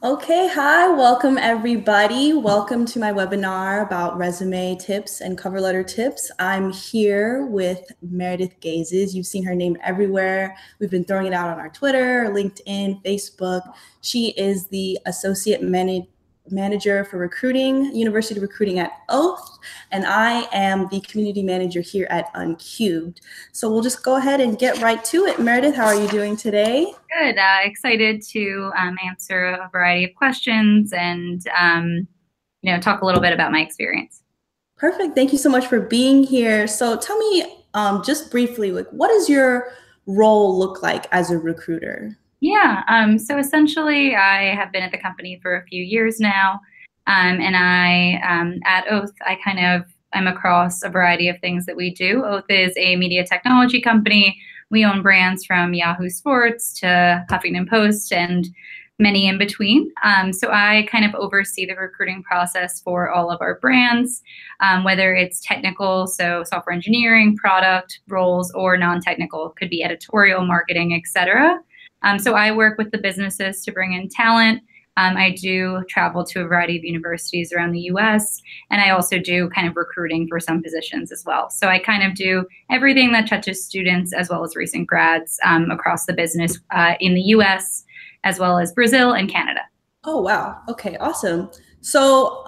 Okay, hi, welcome everybody. Welcome to my webinar about resume tips and cover letter tips. I'm here with Meredith Gazes. You've seen her name everywhere. We've been throwing it out on our Twitter, LinkedIn, Facebook. She is the Associate Manager for Recruiting, University Recruiting at Oath, and I am the Community Manager here at Uncubed. So we'll just go ahead and get right to it. Meredith, how are you doing today? Good. Excited to answer a variety of questions and talk a little bit about my experience. Perfect. Thank you so much for being here. So tell me just briefly, like, what does your role look like as a recruiter? Yeah. So essentially, I have been at the company for a few years now, and at Oath, I'm across a variety of things that we do. Oath is a media technology company. We own brands from Yahoo Sports to Huffington Post and many in between. So I kind of oversee the recruiting process for all of our brands, whether it's technical, so software engineering, product roles, or non-technical, could be editorial, marketing, etc. So I work with the businesses to bring in talent. I do travel to a variety of universities around the US, and I also do kind of recruiting for some positions as well. So I kind of do everything that touches students as well as recent grads across the business in the US, as well as Brazil and Canada. Oh, wow. Okay, awesome. So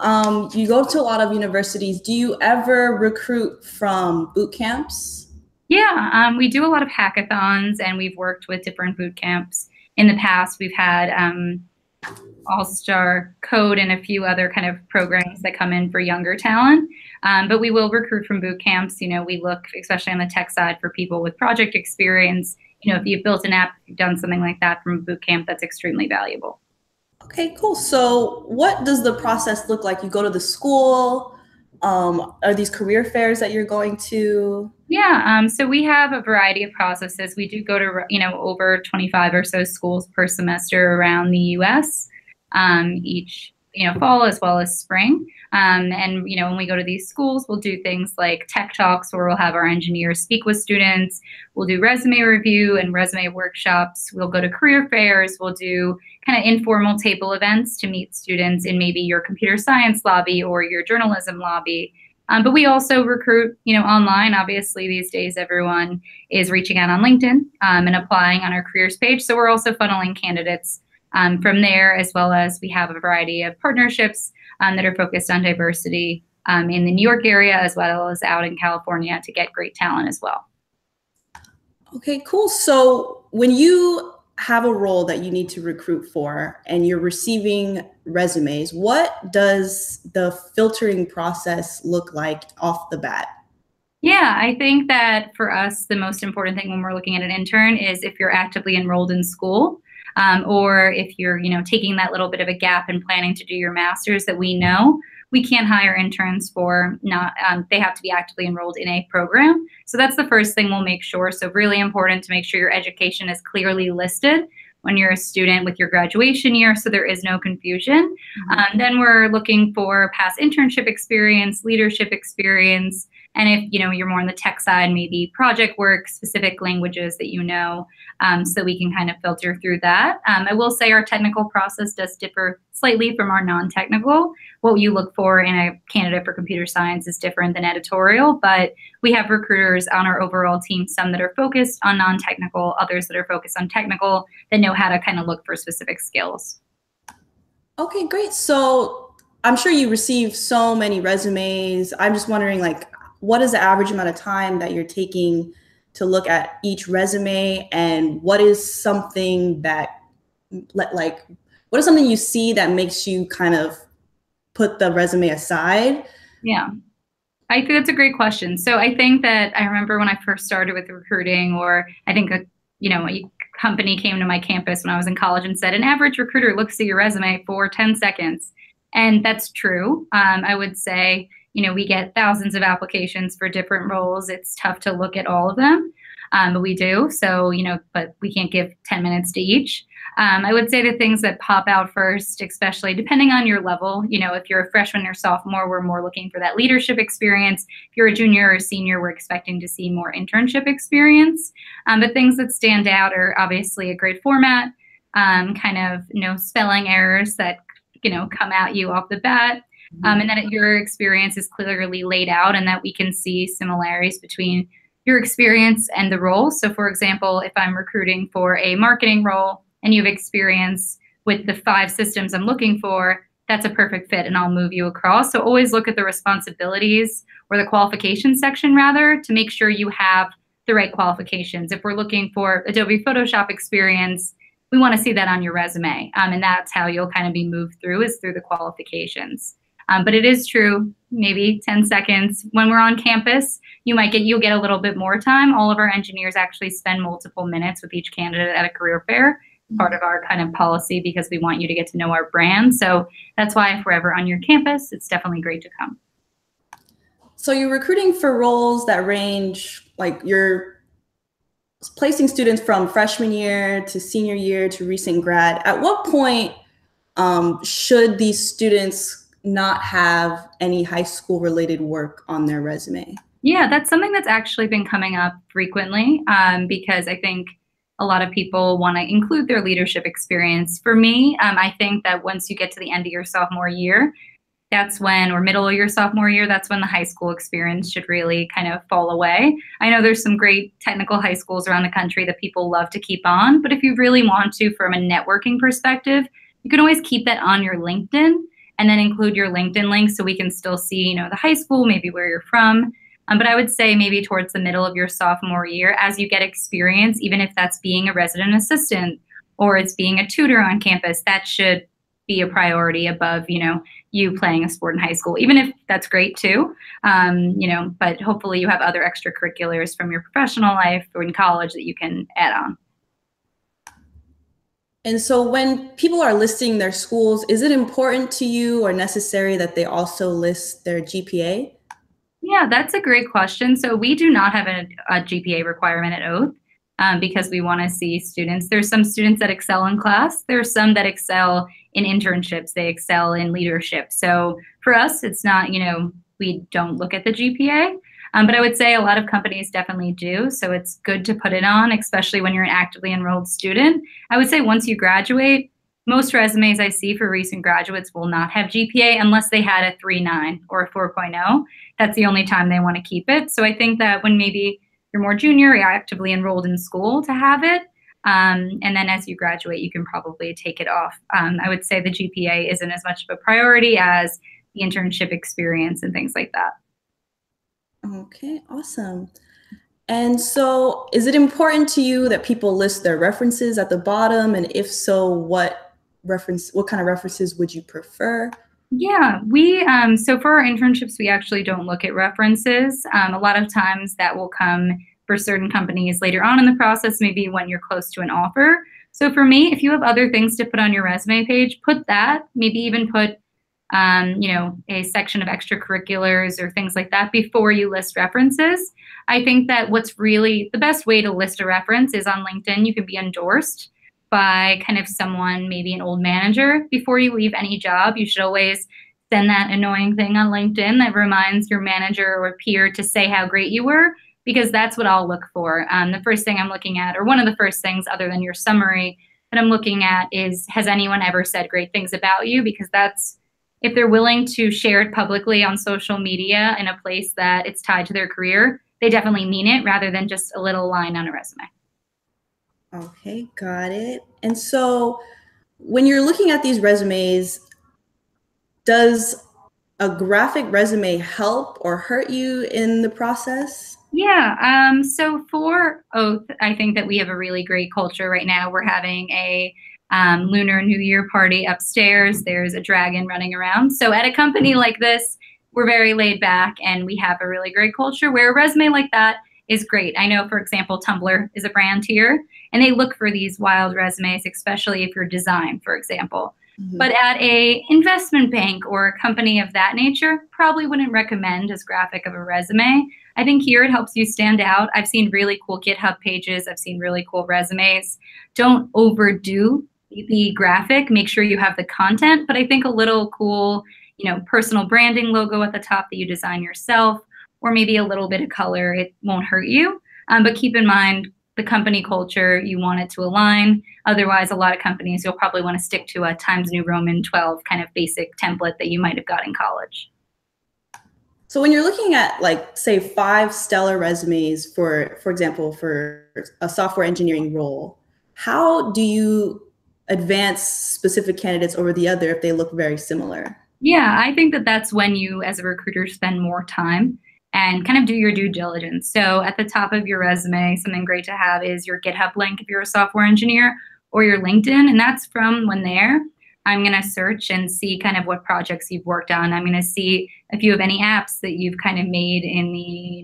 you go to a lot of universities. Do you ever recruit from boot camps? Yeah, we do a lot of hackathons, and we've worked with different boot camps in the past. We've had All-Star Code and a few other kind of programs that come in for younger talent. But we will recruit from boot camps. We look, especially on the tech side, for people with project experience. If you've built an app, if you've done something like that from a boot camp, that's extremely valuable. Okay, cool. So what does the process look like? You go to the school? Are these career fairs that you're going to? Yeah, so we have a variety of processes. We do go to, over 25 or so schools per semester around the US, each, fall as well as spring. And, when we go to these schools, we'll do things like tech talks where we'll have our engineers speak with students. We'll do resume review and resume workshops. We'll go to career fairs. We'll do kind of informal table events to meet students in maybe your computer science lobby or your journalism lobby. But we also recruit, online. Obviously, these days, everyone is reaching out on LinkedIn and applying on our careers page. So we're also funneling candidates from there, as well as we have a variety of partnerships that are focused on diversity in the New York area, as well as out in California to get great talent as well. Okay, cool. So when you have a role that you need to recruit for and you're receiving resumes, what does the filtering process look like off the bat? Yeah, I think that for us, the most important thing when we're looking at an intern is if you're actively enrolled in school, or if you're, taking that little bit of a gap and planning to do your master's, that we know we can't hire interns for not, they have to be actively enrolled in a program. So that's the first thing we'll make sure. So really important to make sure your education is clearly listed when you're a student with your graduation year, so there is no confusion. Then we're looking for past internship experience, leadership experience, and if you're more on the tech side, maybe project work, specific languages that so we can kind of filter through that. I will say our technical process does differ slightly from our non-technical. What you look for in a candidate for computer science is different than editorial, but we have recruiters on our overall team, some that are focused on non-technical, others that are focused on technical, that know how to kind of look for specific skills. Okay, great. So I'm sure you receive so many resumes. I'm just wondering, like, what is the average amount of time that you're taking to look at each resume, and what is something that, like, what is something you see that makes you kind of put the resume aside? Yeah. I think that's a great question. So I think that I remember when I first started with recruiting, or I think a company came to my campus when I was in college and said, an average recruiter looks at your resume for 10 seconds. And that's true. I would say, we get thousands of applications for different roles. It's tough to look at all of them, but we do. So, but we can't give 10 minutes to each. I would say the things that pop out first, especially depending on your level, if you're a freshman or sophomore, we're more looking for that leadership experience. If you're a junior or senior, we're expecting to see more internship experience. But things that stand out are obviously a great format, kind of, spelling errors that, come at you off the bat. And that your experience is clearly laid out and that we can see similarities between your experience and the role. So for example, if I'm recruiting for a marketing role and you have experience with the 5 systems I'm looking for, that's a perfect fit and I'll move you across. So always look at the responsibilities or the qualifications section rather to make sure you have the right qualifications. If we're looking for Adobe Photoshop experience, we want to see that on your resume. And that's how you'll kind of be moved through is through the qualifications. But it is true, maybe 10 seconds. When we're on campus, you'll get a little bit more time. All of our engineers actually spend multiple minutes with each candidate at a career fair, part of our kind of policy because we want you to get to know our brand. So that's why if we're ever on your campus, it's definitely great to come. So you're recruiting for roles that range, like you're placing students from freshman year to senior year to recent grad. At what point should these students not have any high school related work on their resume? Yeah, that's something that's actually been coming up frequently because I think a lot of people want to include their leadership experience. For me, I think that once you get to the end of your sophomore year, that's when, or middle of your sophomore year, that's when the high school experience should really kind of fall away. I know there's some great technical high schools around the country that people love to keep on, but if you really want to, from a networking perspective, you can always keep that on your LinkedIn and then include your LinkedIn link so we can still see, the high school, maybe where you're from. But I would say maybe towards the middle of your sophomore year, as you get experience, even if that's being a resident assistant or it's being a tutor on campus, that should be a priority above, you playing a sport in high school, even if that's great too. But hopefully you have other extracurriculars from your professional life or in college that you can add on. And so when people are listing their schools, is it important to you or necessary that they also list their GPA? Yeah, that's a great question. So we do not have a GPA requirement at Oath because we want to see students. There's some students that excel in class. There's some that excel in internships. They excel in leadership. So for us, it's not, we don't look at the GPA. But I would say a lot of companies definitely do. So it's good to put it on, especially when you're an actively enrolled student. I would say once you graduate, most resumes I see for recent graduates will not have GPA unless they had a 3.9 or a 4.0. That's the only time they want to keep it. So I think that when maybe you're more junior, you're actively enrolled in school to have it. And then as you graduate, you can probably take it off. I would say the GPA isn't as much of a priority as the internship experience and things like that. Okay, awesome. And so is it important to you that people list their references at the bottom? And if so, what kind of references would you prefer? Yeah, so for our internships, we actually don't look at references. A lot of times that will come for certain companies later on in the process, maybe when you're close to an offer. So for me, if you have other things to put on your resume page, put that, maybe even put a section of extracurriculars or things like that before you list references. I think that what's really the best way to list a reference is on LinkedIn. You can be endorsed by kind of someone, maybe an old manager. Before you leave any job, you should always send that annoying thing on LinkedIn that reminds your manager or peer to say how great you were, because that's what I'll look for. The first thing I'm looking at, or one of the first things other than your summary that I'm looking at is, has anyone ever said great things about you? Because that's, if they're willing to share it publicly on social media in a place that it's tied to their career, they definitely mean it rather than just a little line on a resume. Okay, got it. And so when you're looking at these resumes, does a graphic resume help or hurt you in the process? Yeah, so for Oath, I think that we have a really great culture right now. We're having a Lunar New Year party upstairs. There's a dragon running around. So at a company like this, we're very laid back and we have a really great culture where a resume like that is great. I know, for example, Tumblr is a brand here and they look for these wild resumes, especially if you're design, for example. Mm-hmm. But at a investment bank or a company of that nature, probably wouldn't recommend as graphic of a resume. I think here it helps you stand out. I've seen really cool GitHub pages. I've seen really cool resumes. Don't overdo the graphic. Make sure you have the content, but I think a little cool, personal branding logo at the top that you design yourself, or maybe a little bit of color, it won't hurt you. But keep in mind, the company culture, you want it to align. Otherwise, a lot of companies, you'll probably want to stick to a Times New Roman 12 kind of basic template that you might have got in college. So when you're looking at, like, say, 5 stellar resumes for example, for a software engineering role, how do you advance specific candidates over the other if they look very similar? Yeah, I think that that's when you, as a recruiter, spend more time and kind of do your due diligence. So at the top of your resume, something great to have is your GitHub link if you're a software engineer, or your LinkedIn. And that's from when there, I'm going to search and see kind of what projects you've worked on. I'm going to see if you have any apps that you've kind of made in the,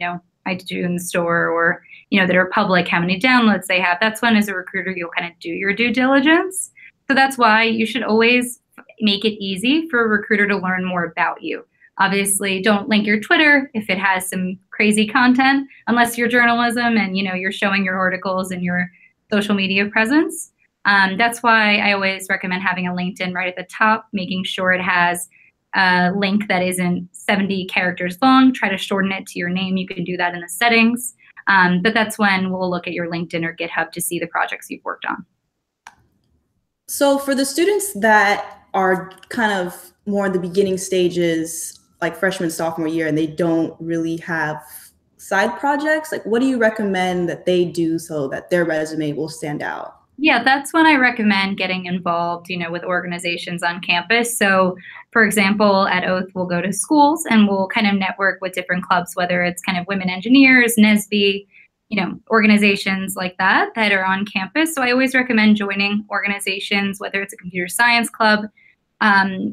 iTunes store, or, that are public, how many downloads they have. That's when, as a recruiter, you'll kind of do your due diligence. So that's why you should always make it easy for a recruiter to learn more about you. Obviously, don't link your Twitter if it has some crazy content, unless you're journalism and you're showing your articles and your social media presence. That's why I always recommend having a LinkedIn right at the top, making sure it has a link that isn't 70 characters long. Try to shorten it to your name. You can do that in the settings. But that's when we'll look at your LinkedIn or GitHub to see the projects you've worked on. So for the students that are kind of more in the beginning stages, like freshman, sophomore year, and they don't really have side projects, like, what do you recommend that they do so that their resume will stand out? Yeah, that's when I recommend getting involved, with organizations on campus. So, for example, at Oath, we'll go to schools and we'll kind of network with different clubs, whether it's kind of women engineers, NSBE, organizations like that are on campus. So I always recommend joining organizations, whether it's a computer science club,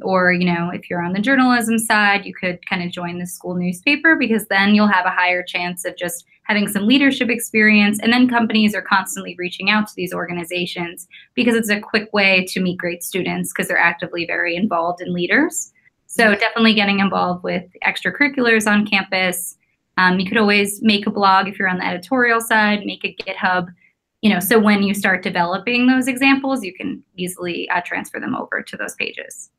or, if you're on the journalism side, you could kind of join the school newspaper, because then you'll have a higher chance of just having some leadership experience. And then companies are constantly reaching out to these organizations because it's a quick way to meet great students, because they're actively very involved in leaders. So definitely getting involved with extracurriculars on campus. You could always make a blog if you're on the editorial side, make a GitHub, so when you start developing those examples, you can easily transfer them over to those pages.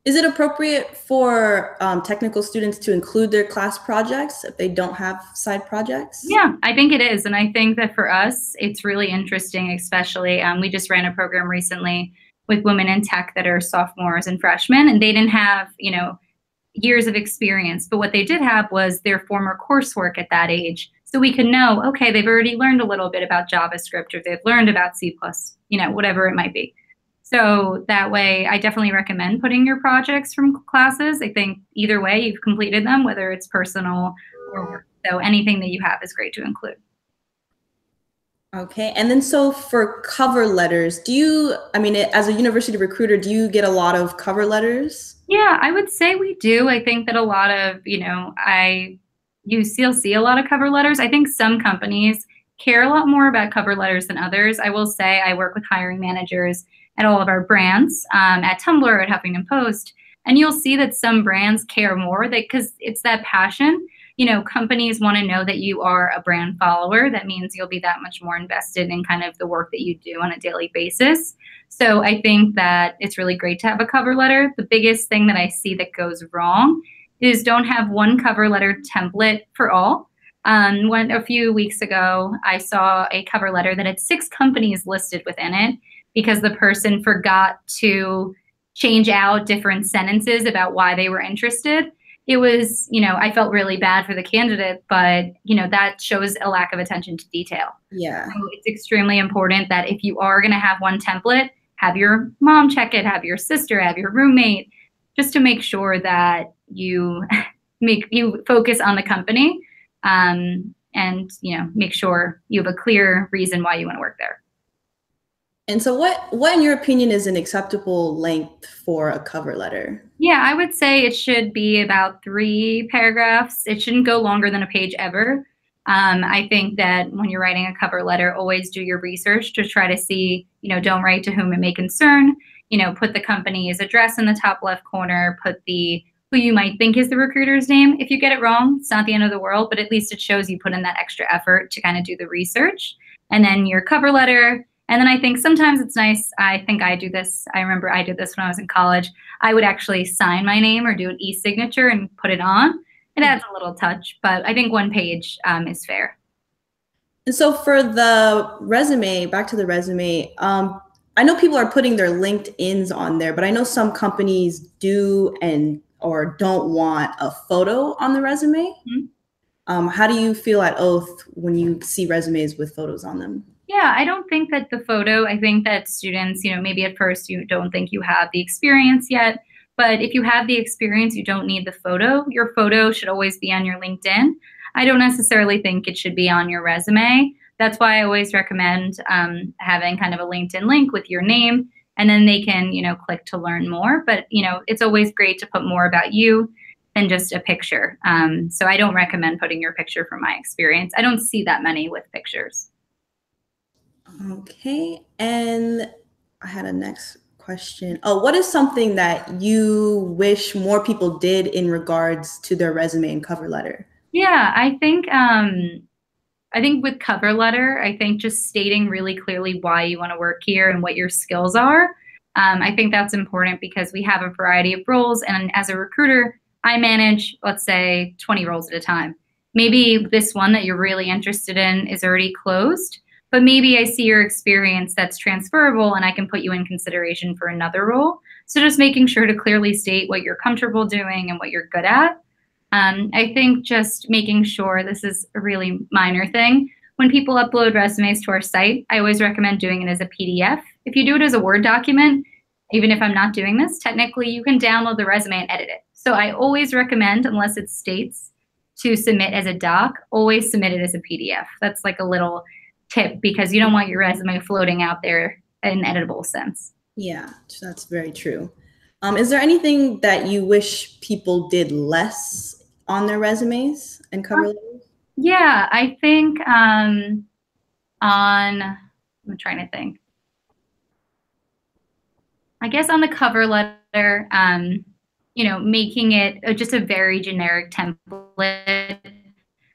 Is it appropriate for technical students to include their class projects if they don't have side projects? Yeah, I think it is. And I think that for us, it's really interesting, especially we just ran a program recently with women in tech that are sophomores and freshmen, and they didn't have, years of experience. But what they did have was their former coursework at that age. So we could know, okay, they've already learned a little bit about JavaScript, or they've learned about C++, whatever it might be. So that way, I definitely recommend putting your projects from classes. I think either way, you've completed them, whether it's personal or work. So anything that you have is great to include. Okay. And then so for cover letters, as a university recruiter, do you get a lot of cover letters? Yeah, I would say we do. I think that a lot of, you still see a lot of cover letters. I think some companies care a lot more about cover letters than others. I will say I work with hiring managers at all of our brands, at Tumblr, at Huffington Post, and you'll see that some brands care more because it's that passion. Companies want to know that you are a brand follower. That means you'll be that much more invested in kind of the work that you do on a daily basis. So I think that it's really great to have a cover letter. The biggest thing that I see that goes wrong is don't have one cover letter template for all. A few weeks ago, I saw a cover letter that had 6 companies listed within it because the person forgot to change out different sentences about why they were interested. It was, I felt really bad for the candidate, but, that shows a lack of attention to detail. Yeah. So it's extremely important that if you are going to have one template, have your mom check it, have your sister, have your roommate, just to make sure that you focus on the company, and, make sure you have a clear reason why you want to work there. And so what in your opinion is an acceptable length for a cover letter? Yeah, I would say it should be about 3 paragraphs. It shouldn't go longer than a page ever. I think that when you're writing a cover letter, always do your research to try to see, don't write to whom it may concern, put the company's address in the top left corner, put who you might think is the recruiter's name. If you get it wrong, it's not the end of the world, but at least it shows you put in that extra effort to kind of do the research. And then your cover letter. And then I think sometimes it's nice, I think I do this, I remember I did this when I was in college, I would actually sign my name or do an e-signature and put it on. It adds a little touch, but I think 1 page is fair. And so for the resume, back to the resume, I know people are putting their LinkedIn's on there, but I know some companies do and or don't want a photo on the resume. Mhm. How do you feel at Oath when you see resumes with photos on them? Yeah, I don't think that the photo, I think that students, maybe at first you don't think you have the experience yet, but if you have the experience, you don't need the photo. Your photo should always be on your LinkedIn. I don't necessarily think it should be on your resume. That's why I always recommend having kind of a LinkedIn link with your name, and then they can, click to learn more. But, it's always great to put more about you than just a picture. So I don't recommend putting your picture from my experience. I don't see that many with pictures. Okay, and I had a next question. Oh, what is something that you wish more people did in regards to their resume and cover letter? Yeah, I think with cover letter, I think just stating really clearly why you want to work here and what your skills are. I think that's important because we have a variety of roles, and as a recruiter, I manage, let's say, 20 roles at a time. Maybe this one that you're really interested in is already closed, but maybe I see your experience that's transferable and I can put you in consideration for another role. So just making sure to clearly state what you're comfortable doing and what you're good at. I think just making sure, this is a really minor thing. When people upload resumes to our site, I always recommend doing it as a PDF. If you do it as a Word document, even if I'm not doing this, technically you can download the resume and edit it. So I always recommend, unless it states to submit as a doc, always submit it as a PDF. That's like a little tip because you don't want your resume floating out there in an editable sense. Yeah, that's very true. Is there anything that you wish people did less on their resumes and cover letters? Yeah, I think I'm trying to think. I guess on the cover letter, making it just a very generic template.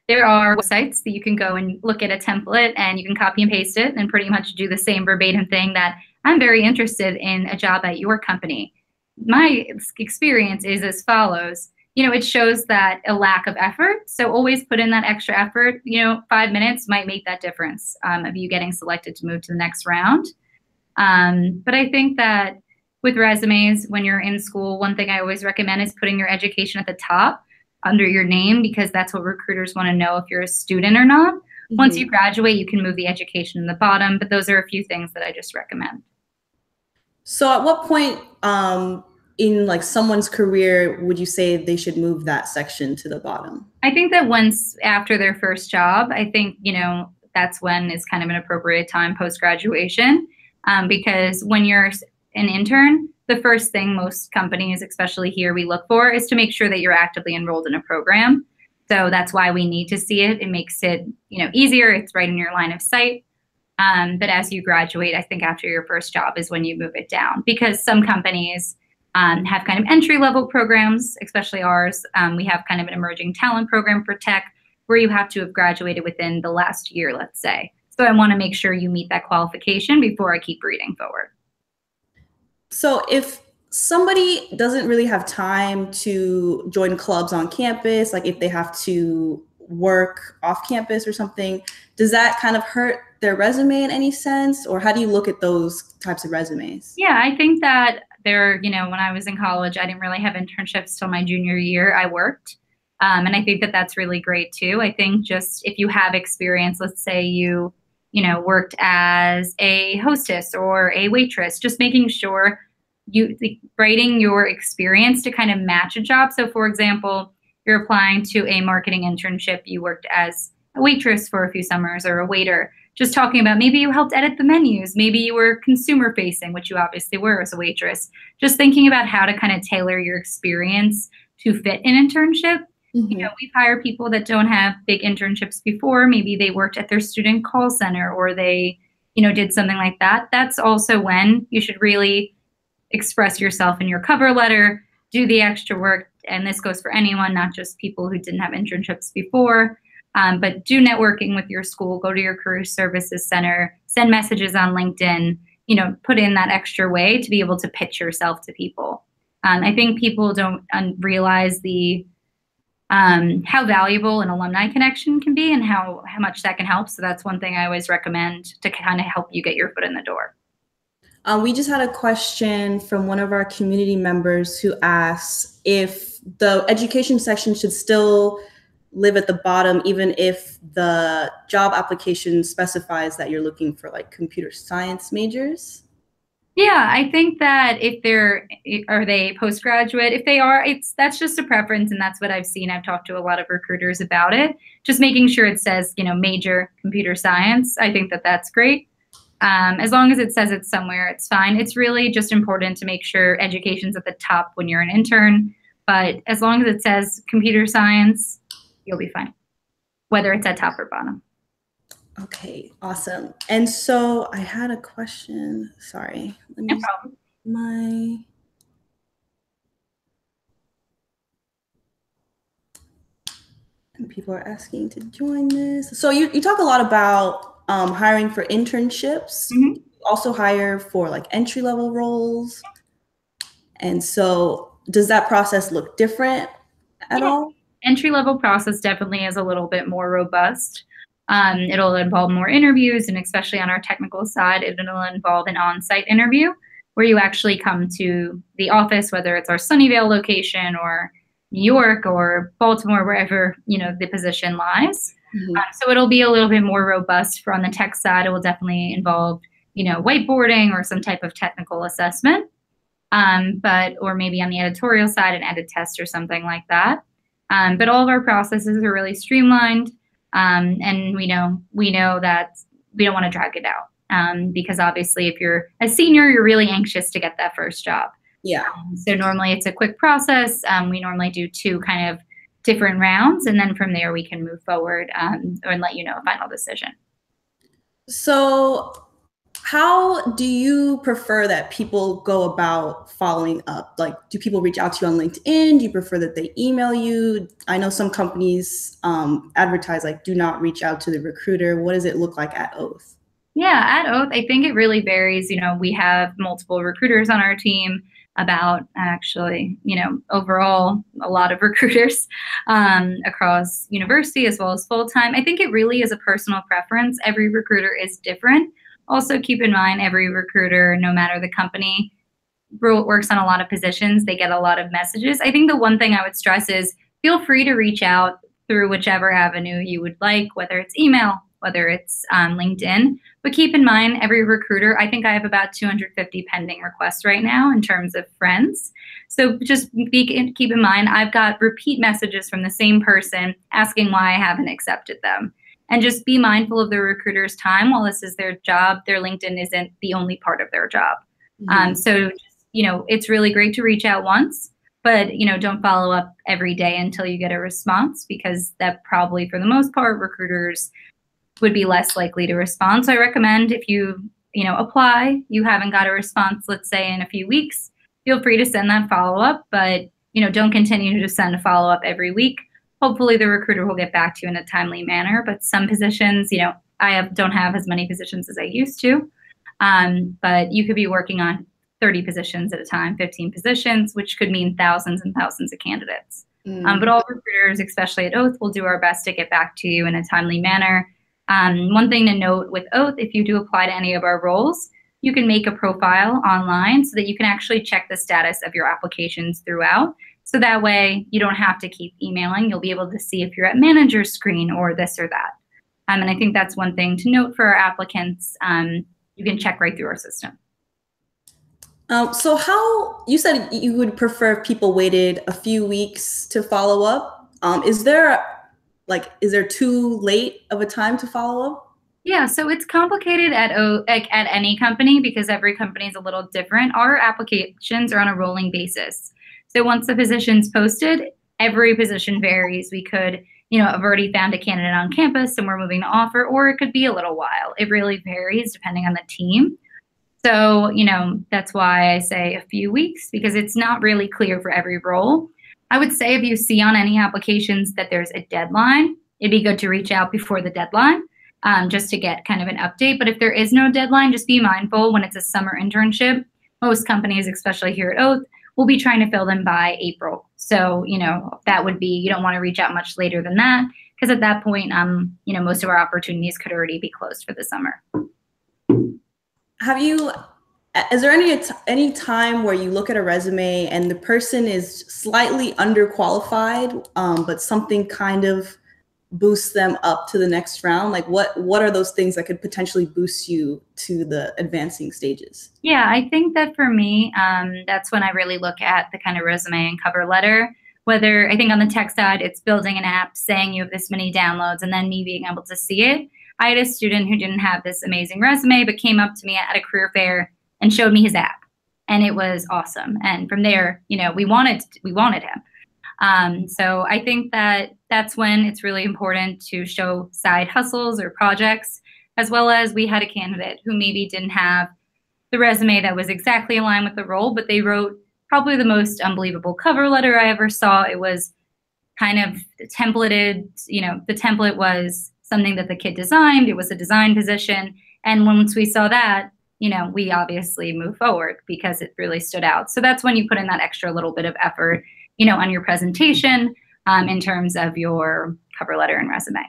There are websites that you can go and look at a template and you can copy and paste it and pretty much do the same verbatim thing that I'm very interested in a job at your company. My experience is as follows. It shows that a lack of effort. So always put in that extra effort. 5 minutes might make that difference of you getting selected to move to the next round. But I think that with resumes, when you're in school, one thing I always recommend is putting your education at the top under your name because that's what recruiters want to know if you're a student or not. Once you graduate, you can move the education in the bottom, but those are a few things that I just recommend. So at what point in like someone's career would you say they should move that section to the bottom? I think that once after their first job, I think, that's when is kind of an appropriate time post-graduation because when you're an intern, the first thing most companies, especially here, we look for is to make sure that you're actively enrolled in a program. So that's why we need to see it. It makes it, easier. It's right in your line of sight. But as you graduate, I think after your first job is when you move it down because some companies have kind of entry-level programs, especially ours. We have kind of an emerging talent program for tech where you have to have graduated within the last year, let's say. So I want to make sure you meet that qualification before I keep reading forward. So if somebody doesn't really have time to join clubs on campus, like if they have to work off campus or something, does that kind of hurt their resume in any sense? Or how do you look at those types of resumes? Yeah, I think that when I was in college, I didn't really have internships till my junior year. I worked. And I think that that's really great too. I think just if you have experience, let's say worked as a hostess or a waitress, just making sure writing your experience to kind of match a job. So for example, you're applying to a marketing internship, you worked as a waitress for a few summers or a waiter, just talking about maybe you helped edit the menus, maybe you were consumer facing, which you obviously were as a waitress, just thinking about how to kind of tailor your experience to fit an internship. We've hired people that don't have big internships before. Maybe they worked at their student call center or they, did something like that. That's also when you should really express yourself in your cover letter, do the extra work. And this goes for anyone, not just people who didn't have internships before. But do networking with your school, go to your career services center, send messages on LinkedIn, put in that extra way to be able to pitch yourself to people. I think people don't realize the how valuable an alumni connection can be and how much that can help. So that's one thing I always recommend to kind of help you get your foot in the door. We just had a question from one of our community members who asks if the education section should still live at the bottom, even if the job application specifies that you're looking for like computer science majors. Yeah, I think that if are they postgraduate? If they are, that's just a preference, and that's what I've seen. I've talked to a lot of recruiters about it. Just making sure it says, major computer science. I think that that's great. As long as it says it somewhere, it's fine. It's really just important to make sure education's at the top when you're an intern. But as long as it says computer science, you'll be fine, whether it's at top or bottom. Okay, awesome. And so I had a question. Sorry. Let me No problem. And people are asking to join this. So you talk a lot about hiring for internships. Mm-hmm. You also hire for like entry-level roles. And so does that process look different at all? Entry-level process definitely is a little bit more robust. It'll involve more interviews, and especially on our technical side, it'll involve an on-site interview where you actually come to the office, whether it's our Sunnyvale location or New York or Baltimore, wherever the position lies. Mm-hmm. So it'll be a little bit more robust. For on the tech side, it will definitely involve whiteboarding or some type of technical assessment, or maybe on the editorial side, an edit test or something like that. But all of our processes are really streamlined. And we know that we don't want to drag it out, because obviously if you're a senior, you're really anxious to get that first job. Yeah. So normally it's a quick process. We normally do 2 kind of different rounds, and then from there we can move forward and let you know a final decision. So how do you prefer that people go about following up? Like, do people reach out to you on LinkedIn? Do you prefer that they email you? I know some companies advertise like, do not reach out to the recruiter. What does it look like at Oath? Yeah, at Oath, I think it really varies. We have multiple recruiters on our team, about actually, overall, a lot of recruiters across university as well as full-time. I think it really is a personal preference. Every recruiter is different. Also, keep in mind, every recruiter, no matter the company, works on a lot of positions. They get a lot of messages. I think the one thing I would stress is feel free to reach out through whichever avenue you would like, whether it's email, whether it's LinkedIn. But keep in mind, every recruiter, I think I have about 250 pending requests right now in terms of friends. So just keep in mind, I've got repeat messages from the same person asking why I haven't accepted them. And just be mindful of the recruiter's time. While this is their job, their LinkedIn isn't the only part of their job. Mm-hmm. So, it's really great to reach out once, but, don't follow up every day until you get a response, because that probably, for the most part, recruiters would be less likely to respond. So I recommend if you, apply, you haven't got a response, let's say in a few weeks, feel free to send that follow-up, but, don't continue to send a follow-up every week. Hopefully the recruiter will get back to you in a timely manner, but some positions, I don't have as many positions as I used to, but you could be working on 30 positions at a time, 15 positions, which could mean thousands and thousands of candidates. But all recruiters, especially at Oath, will do our best to get back to you in a timely manner. One thing to note with Oath, if you do apply to any of our roles, you can make a profile online so that you can actually check the status of your applications throughout. So that way you don't have to keep emailing. You'll be able to see if you're at manager's screen or this or that. And I think that's one thing to note for our applicants. You can check right through our system. So how, you said you would prefer if people waited a few weeks to follow up. Is there too late of a time to follow up? Yeah, so it's complicated at any company because every company is a little different. Our applications are on a rolling basis. So once the position's posted, every position varies. We could, have already found a candidate on campus and we're moving to offer, or it could be a little while. It really varies depending on the team. So, that's why I say a few weeks, because it's not really clear for every role. I would say if you see on any applications that there's a deadline, it'd be good to reach out before the deadline, just to get kind of an update. But if there is no deadline, just be mindful when it's a summer internship. Most companies, especially here at Oath, we'll be trying to fill them by April. So, that would be, you don't want to reach out much later than that, because at that point, most of our opportunities could already be closed for the summer. Is there any time where you look at a resume and the person is slightly underqualified, but something kind of boosts them up to the next round? Like what are those things that could potentially boost you to the advancing stages? Yeah, I think that for me, that's when I really look at the kind of resume and cover letter. Whether I think on the tech side, it's building an app, saying you have this many downloads, and then me being able to see it. I had a student who didn't have this amazing resume, but came up to me at a career fair and showed me his app, and it was awesome. And from there, we wanted him. So I think that that's when it's really important to show side hustles or projects, as well as we had a candidate who maybe didn't have the resume that was exactly aligned with the role, but they wrote probably the most unbelievable cover letter I ever saw. It was kind of templated, the template was something that the kid designed. It was a design position. And once we saw that, we obviously move forward because it really stood out. So that's when you put in that extra little bit of effort, on your presentation, in terms of your cover letter and resume.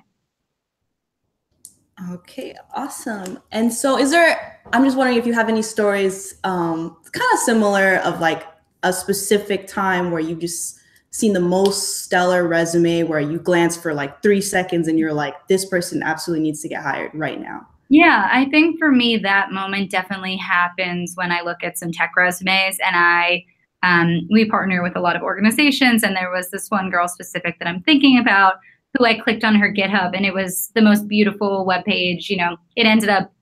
Okay, awesome. And so I'm just wondering if you have any stories kind of similar of like a specific time where you've just seen the most stellar resume where you glance for like 3 seconds and you're like, this person absolutely needs to get hired right now. Yeah, I think for me, that moment definitely happens when I look at some tech resumes, and we partner with a lot of organizations, and there was this one girl specific that I'm thinking about who I clicked on her GitHub, and it was the most beautiful webpage. It ended up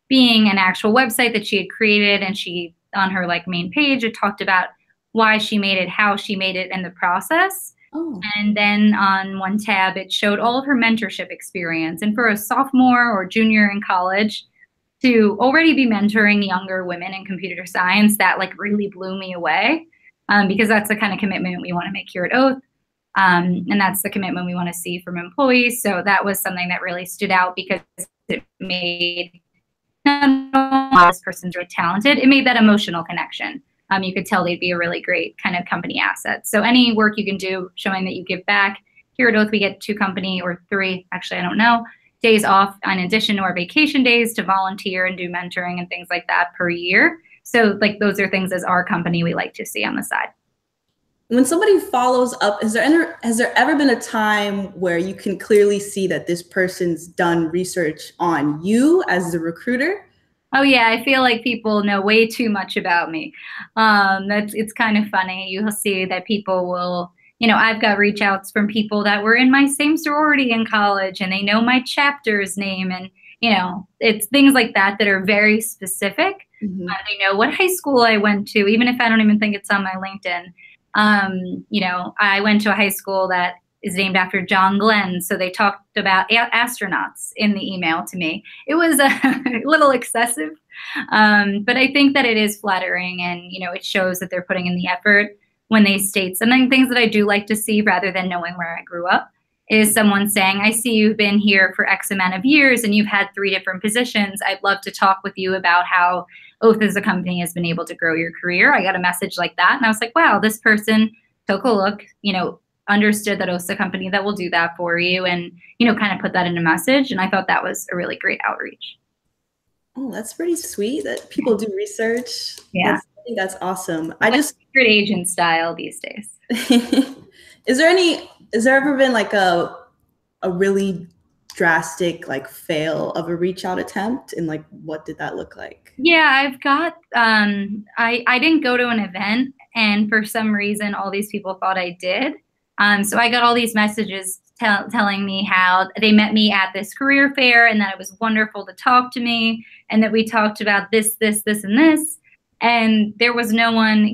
being an actual website that she had created, and she, on her main page, it talked about why she made it, how she made it, and the process. Oh. And then on one tab, it showed all of her mentorship experience. And for a sophomore or junior in college to already be mentoring younger women in computer science, that really blew me away, because that's the kind of commitment we want to make here at Oath. And that's the commitment we want to see from employees. So that was something that really stood out because it made not only this person's really talented, it made that emotional connection. You could tell they'd be a really great kind of company asset. So any work you can do showing that you give back. Here at Oath, we get 2 company or 3, actually, I don't know, days off in addition to our vacation days to volunteer and do mentoring and things like that per year. So those are things as our company we like to see on the side. When somebody follows up, has there ever been a time where you can clearly see that this person's done research on you as the recruiter? Oh yeah, I feel like people know way too much about me. It's kind of funny. You'll see that people will, I've got reach outs from people that were in my same sorority in college, and they know my chapter's name, and it's things like that that are very specific. Mm-hmm. They know what high school I went to, even if I don't even think it's on my LinkedIn. I went to a high school that is named after John Glenn. So they talked about astronauts in the email to me. It was a little excessive, but I think that it is flattering, and, it shows that they're putting in the effort when they state something. Things that I do like to see rather than knowing where I grew up is someone saying, I see you've been here for X amount of years and you've had 3 different positions. I'd love to talk with you about how Oath as a company has been able to grow your career. I got a message like that, and I was like, wow, this person took a look, understood that Oath's a company that will do that for you, and, kind of put that in a message. And I thought that was a really great outreach. Oh, that's pretty sweet that people do research. Yeah. I think that's awesome. Secret agent style these days. Is there ever been a really drastic fail of a reach out attempt, and what did that look like? Yeah, I've got I didn't go to an event, and for some reason all these people thought I did. So I got all these messages telling me how they met me at this career fair, and that it was wonderful to talk to me, and that we talked about this, and this. And there was no one,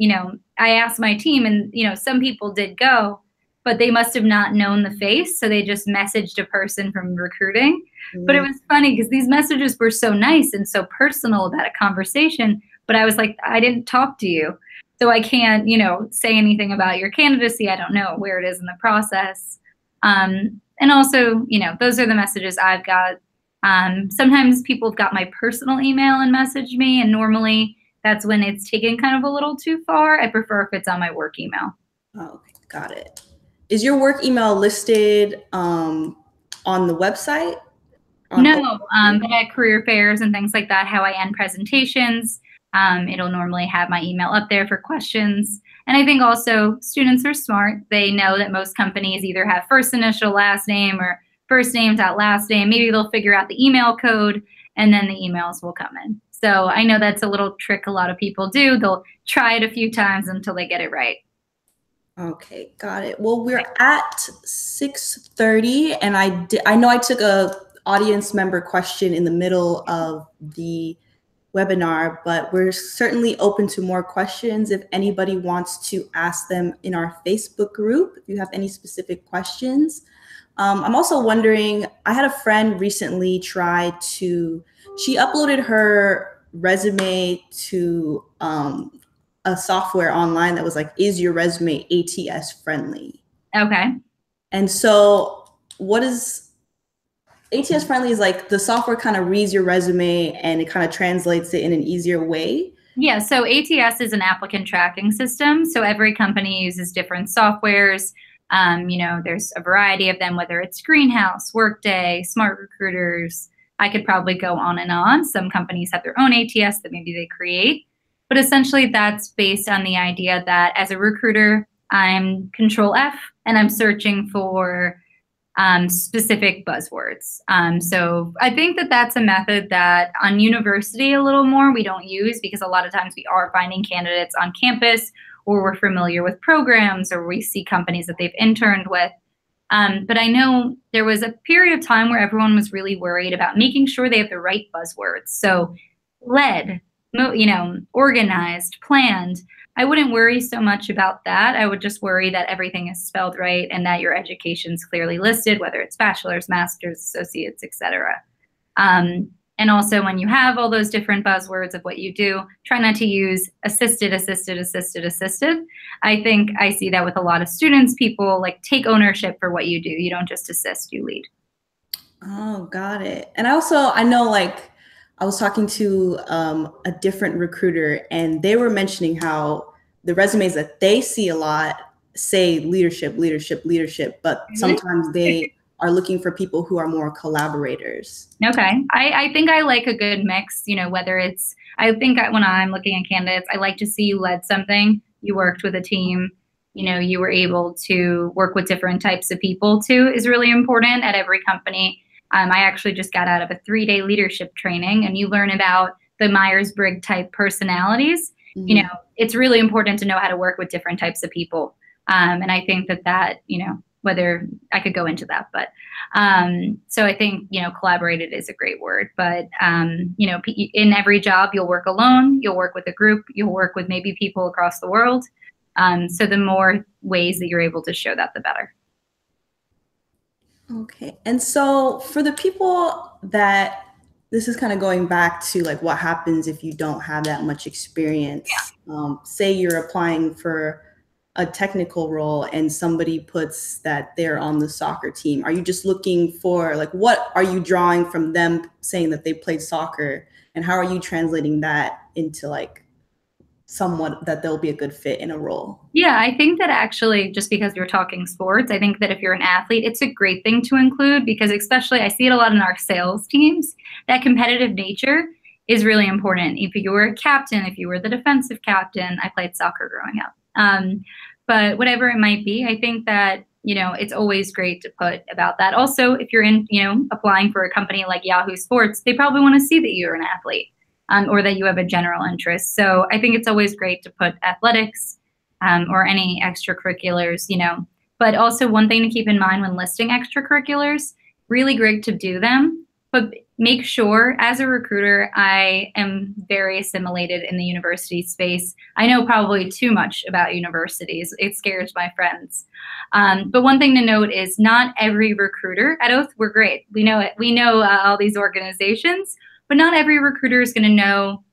I asked my team, and, some people did go, but they must have not known the face. So they just messaged a person from recruiting. Mm-hmm. But it was funny because these messages were so nice and so personal about a conversation. But I was like, I didn't talk to you. So I can't, say anything about your candidacy. I don't know where it is in the process. And also, those are the messages I've got. Sometimes people have got my personal email and message me. And normally That's when it's taken kind of a little too far. I prefer if it's on my work email. Oh, okay, got it. Is your work email listed on the website? No, but at career fairs and things like that, how I end presentations, it'll normally have my email up there for questions. And I think also students are smart. They know that most companies either have first initial, last name, or first name dot last name. Maybe they'll figure out the email code and then the emails will come in. So I know that's a little trick a lot of people do. They'll try it a few times until they get it right. Okay, got it. Well, we're at 6:30, and I know I took a audience member question in the middle of the webinar, but we're certainly open to more questions if anybody wants to ask them in our Facebook group, if you have any specific questions. I'm also wondering, I had a friend recently she uploaded her resume to a software online that was like, is your resume ATS friendly? Okay. And so what is ATS friendly is like the software kind of reads your resume and it kind of translates it in an easier way. Yeah, so ATS is an applicant tracking system. So every company uses different softwares. There's a variety of them, whether it's Greenhouse, Workday, Smart Recruiters. I could probably go on and on. Some companies have their own ATS that maybe they create. But essentially, that's based on the idea that as a recruiter, I'm Control F and I'm searching for specific buzzwords. So I think that that's a method that on university a little more we don't use, because a lot of times we are finding candidates on campus, or we're familiar with programs, or we see companies that they've interned with. But I know there was a period of time where everyone was really worried about making sure they have the right buzzwords. So led, organized, planned. I wouldn't worry so much about that. I would just worry that everything is spelled right and that your education's clearly listed, whether it's bachelor's, master's, associates, etc. And also when you have all those different buzzwords of what you do, try not to use assisted, assisted, assisted, assisted. I think I see that with a lot of students. People like take ownership for what you do. You don't just assist, you lead. Oh, got it. And I know like I was talking to a different recruiter, and they were mentioning how the resumes that they see a lot say leadership, leadership, leadership, but sometimes they are looking for people who are more collaborators. Okay. I think I like a good mix, whether it's, I think when I'm looking at candidates, I like to see you led something, you worked with a team, you were able to work with different types of people too, is really important at every company. I actually just got out of a 3-day leadership training, and you learn about the Myers-Briggs type personalities. Mm-hmm. It's really important to know how to work with different types of people. And I think that, whether I could go into that, but so I think, collaborated is a great word, but, in every job, you'll work alone, you'll work with a group, you'll work with maybe people across the world. So the more ways that you're able to show that, the better. Okay. And so for the people that, this is kind of going back to like what happens if you don't have that much experience. Yeah. Say you're applying for a technical role and somebody puts that they're on the soccer team. Are you just looking for like, what are you drawing from them saying that they played soccer, and how are you translating that into like somewhat that they'll be a good fit in a role? Yeah, I think that actually, just because you're talking sports, I think that if you're an athlete, it's a great thing to include, because especially I see it a lot in our sales teams, that competitive nature is really important. If you were a captain, if you were the defensive captain, I played soccer growing up. But whatever it might be, I think that, it's always great to put about that. Also, if you're applying for a company like Yahoo Sports, they probably want to see that you're an athlete. Or that you have a general interest. So I think it's always great to put athletics or any extracurriculars, But also one thing to keep in mind when listing extracurriculars, really great to do them, but make sure as a recruiter, I am very assimilated in the university space. I know probably too much about universities. It scares my friends. But one thing to note is not every recruiter at Oath, we're great. We know it. We know all these organizations. But not every recruiter is going to know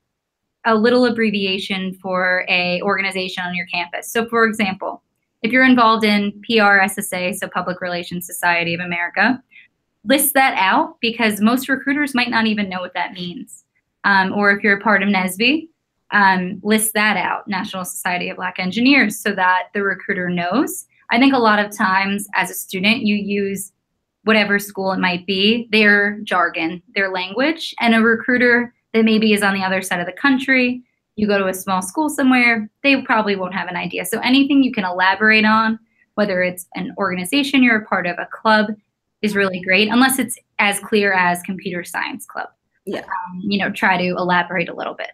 a little abbreviation for a organization on your campus. So for example, if you're involved in PRSSA, so Public Relations Society of America, list that out, because most recruiters might not even know what that means. Or if you're a part of NSBE, list that out, National Society of Black Engineers, so that the recruiter knows. I think a lot of times as a student, you use whatever school it might be, their jargon, their language, and a recruiter that maybe is on the other side of the country, you go to a small school somewhere, they probably won't have an idea. So anything you can elaborate on, whether it's an organization you're a part of, a club, is really great, unless it's as clear as computer science club. Yeah. Try to elaborate a little bit.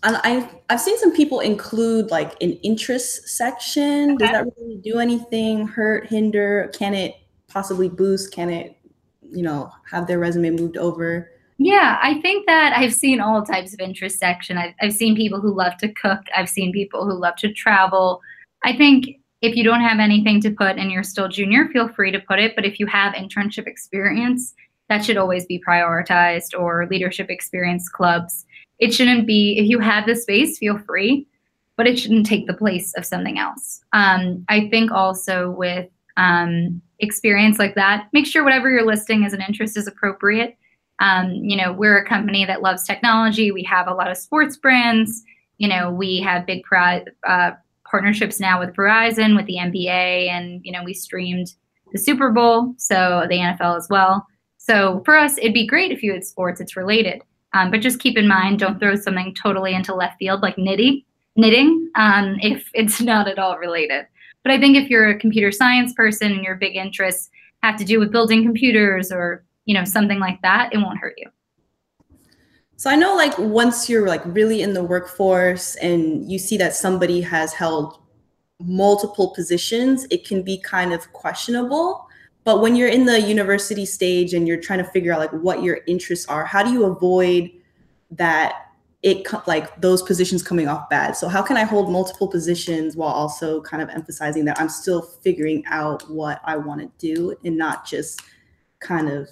I've seen some people include like an interest section. Does that really do anything? Hurt, hinder? Can it possibly boost? Can it, have their resume moved over? Yeah, I think that I've seen all types of interest section. I've seen people who love to cook. I've seen people who love to travel. I think if you don't have anything to put and you're still junior, feel free to put it. But if you have internship experience, that should always be prioritized, or leadership experience clubs. It shouldn't be, if you have the space, feel free, but it shouldn't take the place of something else. I think also with experience like that, make sure whatever you're listing as an interest is appropriate. We're a company that loves technology. We have a lot of sports brands. We have big partnerships now with Verizon, with the NBA, and, we streamed the Super Bowl, so the NFL as well. So for us, it'd be great if you had sports, it's related. But just keep in mind, don't throw something totally into left field like knitting if it's not at all related. But I think if you're a computer science person and your big interests have to do with building computers or, something like that, it won't hurt you. So I know like once you're like really in the workforce and you see that somebody has held multiple positions, it can be kind of questionable. But when you're in the university stage and you're trying to figure out like what your interests are, how do you avoid that like those positions coming off bad? So how can I hold multiple positions while also kind of emphasizing that I'm still figuring out what I want to do and not just kind of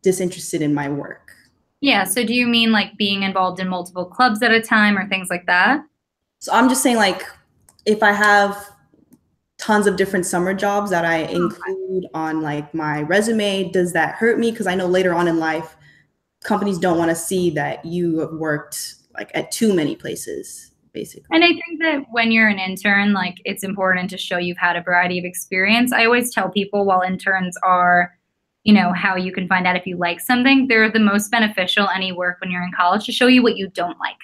disinterested in my work? Yeah. So do you mean like being involved in multiple clubs at a time or things like that? So I'm just saying, like, if I have tons of different summer jobs that I include on like my resume, does that hurt me? Because I know later on in life, companies don't want to see that you have worked like at too many places, basically. And I think that when you're an intern, like it's important to show you've had a variety of experience. I always tell people while interns are, how you can find out if you like something, they're the most beneficial any work when you're in college to show you what you don't like.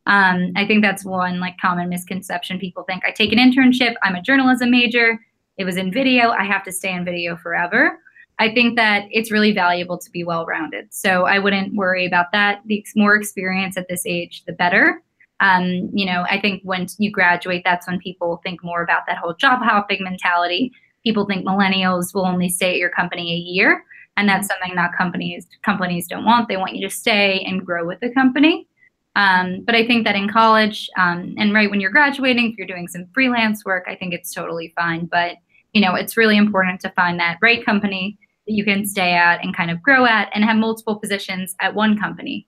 I think that's one like common misconception. People think I take an internship, I'm a journalism major, it was in video, I have to stay in video forever. I think that it's really valuable to be well-rounded. So I wouldn't worry about that. The more experience at this age, the better. I think when you graduate, that's when people think more about that whole job hopping mentality. People think millennials will only stay at your company a year, and that's something that companies don't want. They want you to stay and grow with the company. But I think that in college, and right when you're graduating, if you're doing some freelance work, I think it's totally fine. But, it's really important to find that right company that you can stay at and kind of grow at and have multiple positions at one company,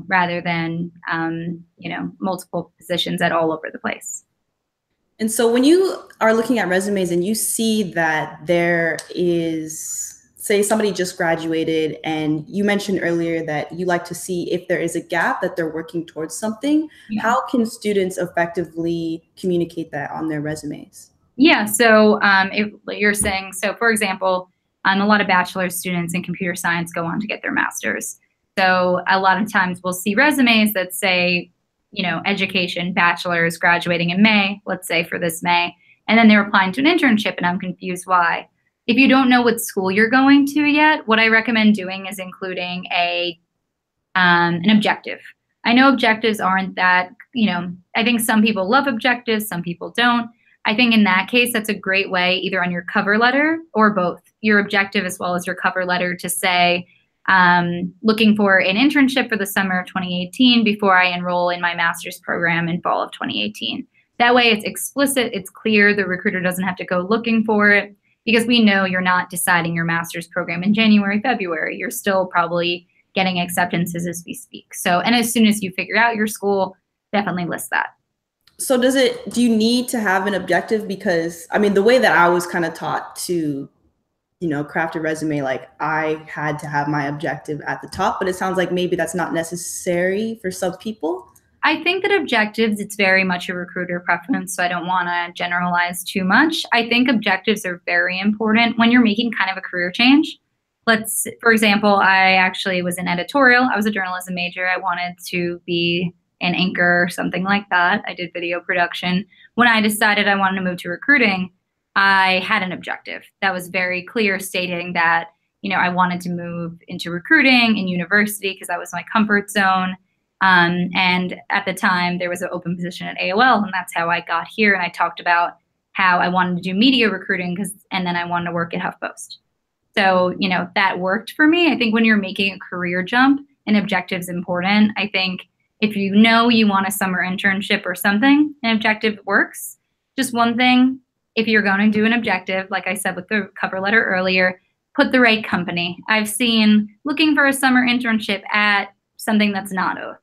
rather than, multiple positions at all over the place. And so when you are looking at resumes and you see that there is, say somebody just graduated, and you mentioned earlier that you like to see if there is a gap, that they're working towards something. Yeah. How can students effectively communicate that on their resumes? Yeah, so if you're saying, so for example, a lot of bachelor students in computer science go on to get their master's. So a lot of times we'll see resumes that say, education, bachelor's, graduating in May, let's say for this May, and then they're applying to an internship, and I'm confused why. If you don't know what school you're going to yet, what I recommend doing is including an objective. I know objectives aren't that, I think some people love objectives, some people don't. I think in that case, that's a great way, either on your cover letter or both, your objective as well as your cover letter, to say, looking for an internship for the summer of 2018 before I enroll in my master's program in fall of 2018. That way it's explicit, it's clear, the recruiter doesn't have to go looking for it, because we know you're not deciding your master's program in January, February. You're still probably getting acceptances as we speak. So, and as soon as you figure out your school, definitely list that. So do you need to have an objective? Because I mean, the way that I was kind of taught to, craft a resume, like I had to have my objective at the top, but it sounds like maybe that's not necessary for some people. I think that objectives, it's very much a recruiter preference, so I don't want to generalize too much. I think objectives are very important when you're making kind of a career change. For example, I actually was in editorial. I was a journalism major. I wanted to be an anchor or something like that. I did video production. When I decided I wanted to move to recruiting, I had an objective that was very clear, stating that, I wanted to move into recruiting in university because that was my comfort zone. And at the time, there was an open position at AOL, and that's how I got here. And I talked about how I wanted to do media recruiting and then I wanted to work at HuffPost. So, that worked for me. I think when you're making a career jump, an objective is important. I think if you want a summer internship or something, an objective works. Just one thing, if you're going to do an objective, like I said with the cover letter earlier, put the right company. I've seen looking for a summer internship at something that's not Oath.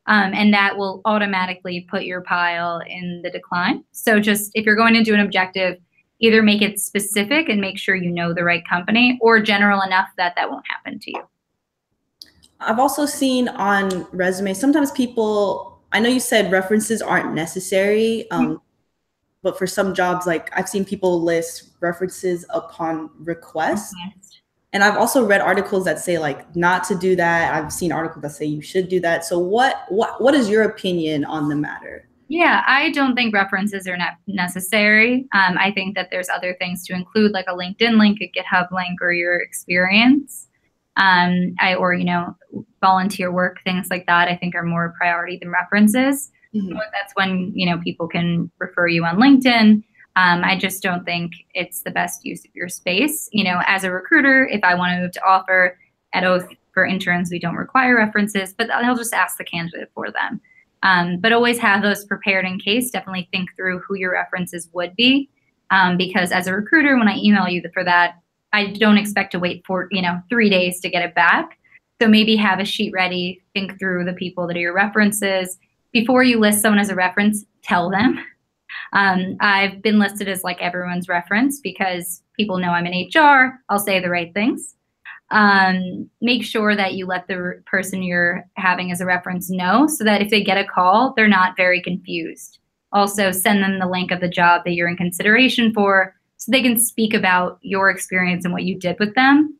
And that will automatically put your pile in the decline. So just if you're going to do an objective, either make it specific and make sure you know the right company, or general enough that that won't happen to you. I've also seen on resumes, sometimes people, I know you said references aren't necessary, but for some jobs, like I've seen people list references upon request. And I've also read articles that say like not to do that. I've seen articles that say you should do that. So what is your opinion on the matter? Yeah, I don't think references are not necessary. I think that there's other things to include, like a LinkedIn link, a GitHub link, or your experience, volunteer work, things like that. I think are more a priority than references. Mm-hmm. That's when people can refer you on LinkedIn. I just don't think it's the best use of your space. As a recruiter, if I want to move to offer at Oath for interns, we don't require references, but I'll just ask the candidate for them. But always have those prepared in case. Definitely think through who your references would be, because as a recruiter, when I email you for that, I don't expect to wait for 3 days to get it back. So maybe have a sheet ready. Think through the people that are your references before you list someone as a reference. Tell them. I've been listed as like everyone's reference because people know I'm in HR. I'll say the right things. Make sure that you let the person you're having as a reference know so that if they get a call, they're not very confused. Also, send them the link of the job that you're in consideration for so they can speak about your experience and what you did with them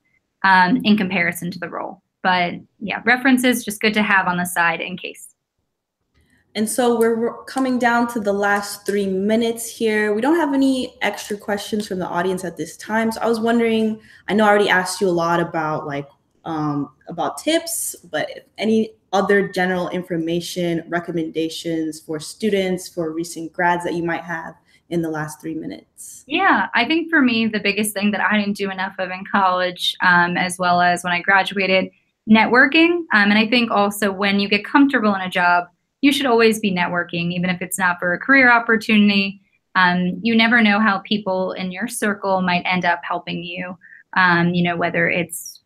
in comparison to the role. But yeah, references just good to have on the side in case. And so we're coming down to the last 3 minutes here. We don't have any extra questions from the audience at this time. So I was wondering, I know I already asked you a lot about about tips, but any other general information, recommendations for students, for recent grads that you might have in the last 3 minutes? Yeah, I think for me, the biggest thing that I didn't do enough of in college, as well as when I graduated, networking. And I think also when you get comfortable in a job, you should always be networking, even if it's not for a career opportunity. You never know how people in your circle might end up helping you, whether it's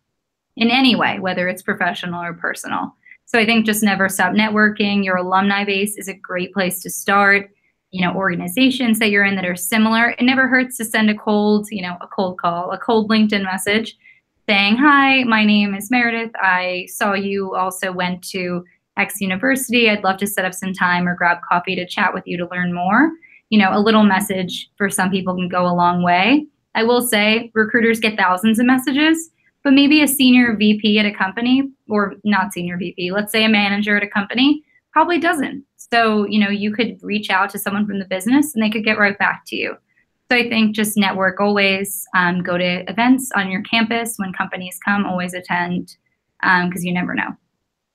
in any way, whether it's professional or personal. So I think just never stop networking. Your alumni base is a great place to start. Organizations that you're in that are similar. It never hurts to send a cold call, a cold LinkedIn message saying, "Hi, my name is Meredith. I saw you also went to X university. I'd love to set up some time or grab coffee to chat with you to learn more." A little message for some people can go a long way. I will say recruiters get thousands of messages, but maybe a senior VP at a company, or not senior VP, let's say a manager at a company, probably doesn't. So, you could reach out to someone from the business and they could get right back to you. So I think just network always, go to events on your campus when companies come, always attend, because you never know.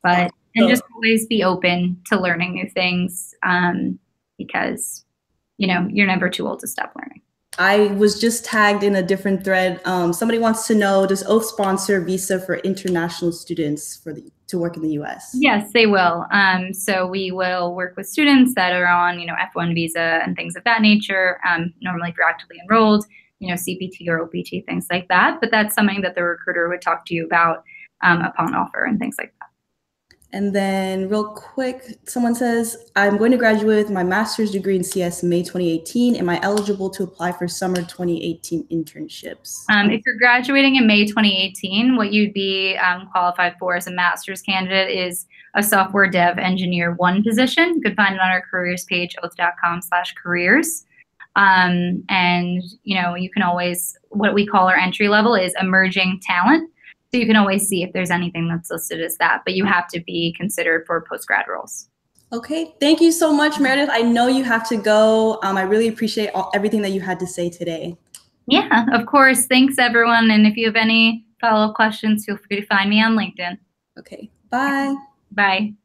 And just always be open to learning new things, because, you're never too old to stop learning. I was just tagged in a different thread. Somebody wants to know, does Oath sponsor visa for international students to work in the US? Yes, they will. So we will work with students that are on, F1 visa and things of that nature. Normally if you're actively enrolled, CPT or OPT, things like that. But that's something that the recruiter would talk to you about upon offer and things like that. And then real quick, someone says, I'm going to graduate with my master's degree in CS May 2018. Am I eligible to apply for summer 2018 internships? If you're graduating in May 2018, what you'd be qualified for as a master's candidate is a software dev engineer 1 position. You could find it on our careers page, oath.com/careers. And, you can always, what we call our entry level is emerging talent. So you can always see if there's anything that's listed as that, but you have to be considered for post-grad roles. Okay, thank you so much, Meredith. I know you have to go. I really appreciate everything that you had to say today. Yeah, of course. Thanks, everyone. And if you have any follow-up questions, feel free to find me on LinkedIn. Okay, bye. Bye.